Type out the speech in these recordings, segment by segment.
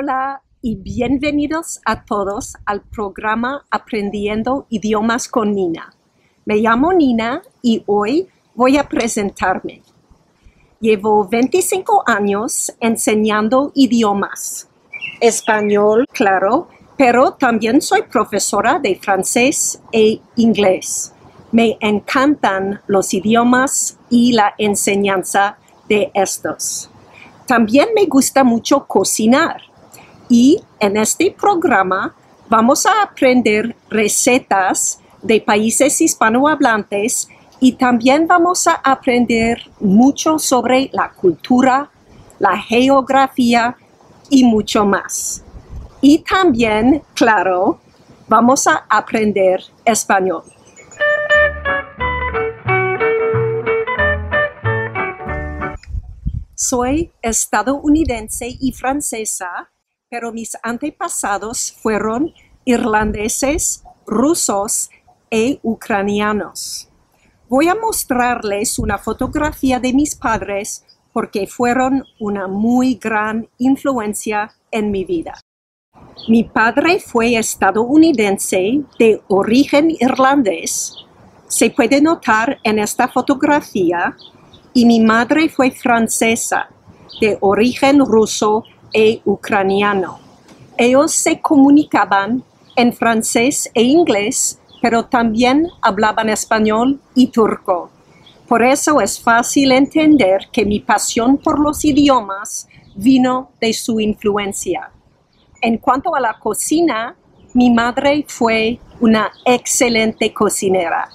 Hola y bienvenidos a todos al programa Aprendiendo Idiomas con Nina. Me llamo Nina y hoy voy a presentarme. Llevo 25 años enseñando idiomas. Español, claro, pero también soy profesora de francés e inglés. Me encantan los idiomas y la enseñanza de estos. También me gusta mucho cocinar. Y en este programa vamos a aprender recetas de países hispanohablantes y también vamos a aprender mucho sobre la cultura, la geografía y mucho más. Y también, claro, vamos a aprender español. Soy estadounidense y francesa, pero mis antepasados fueron irlandeses, rusos e ucranianos. Voy a mostrarles una fotografía de mis padres porque fueron una muy gran influencia en mi vida. Mi padre fue estadounidense de origen irlandés, se puede notar en esta fotografía, y mi madre fue francesa, de origen ruso e ucraniano. Ellos se comunicaban en francés e inglés, pero también hablaban español y turco. Por eso es fácil entender que mi pasión por los idiomas vino de su influencia. En cuanto a la cocina, mi madre fue una excelente cocinera.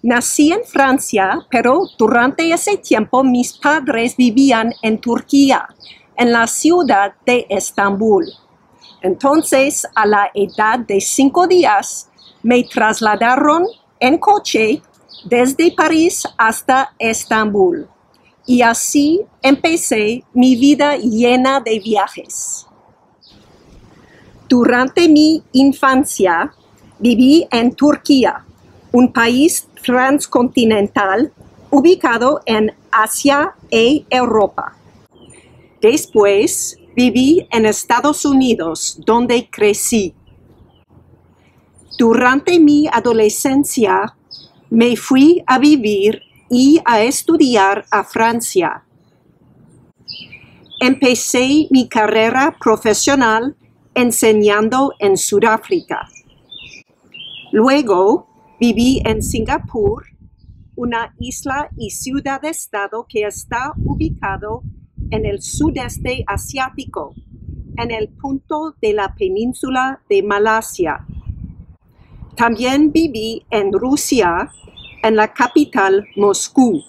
Nací en Francia, pero durante ese tiempo mis padres vivían en Turquía, en la ciudad de Estambul. Entonces, a la edad de 5 días, me trasladaron en coche desde París hasta Estambul. Y así empecé mi vida llena de viajes. Durante mi infancia, viví en Turquía, un país transcontinental ubicado en Asia e Europa. Después viví en Estados Unidos, donde crecí. Durante mi adolescencia me fui a vivir y a estudiar a Francia. Empecé mi carrera profesional enseñando en Sudáfrica. Luego viví en Singapur, una isla y ciudad-estado que está ubicado en el sudeste asiático, en el punto de la península de Malasia. También viví en Rusia, en la capital Moscú.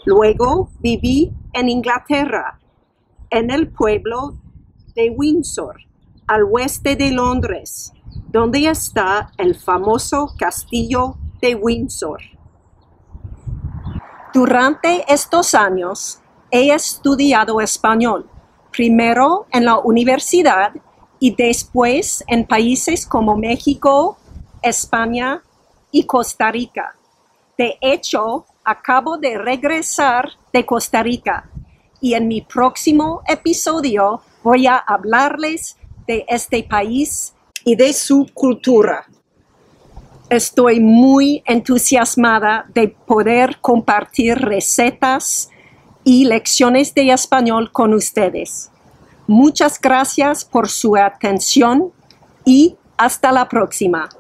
Luego viví en Inglaterra, en el pueblo de Windsor, al oeste de Londres, donde está el famoso castillo de Windsor. Durante estos años he estudiado español, primero en la universidad y después en países como México, España y Costa Rica. De hecho, acabo de regresar de Costa Rica y en mi próximo episodio voy a hablarles de este país y de su cultura. Estoy muy entusiasmada de poder compartir recetas y lecciones de español con ustedes. Muchas gracias por su atención y hasta la próxima.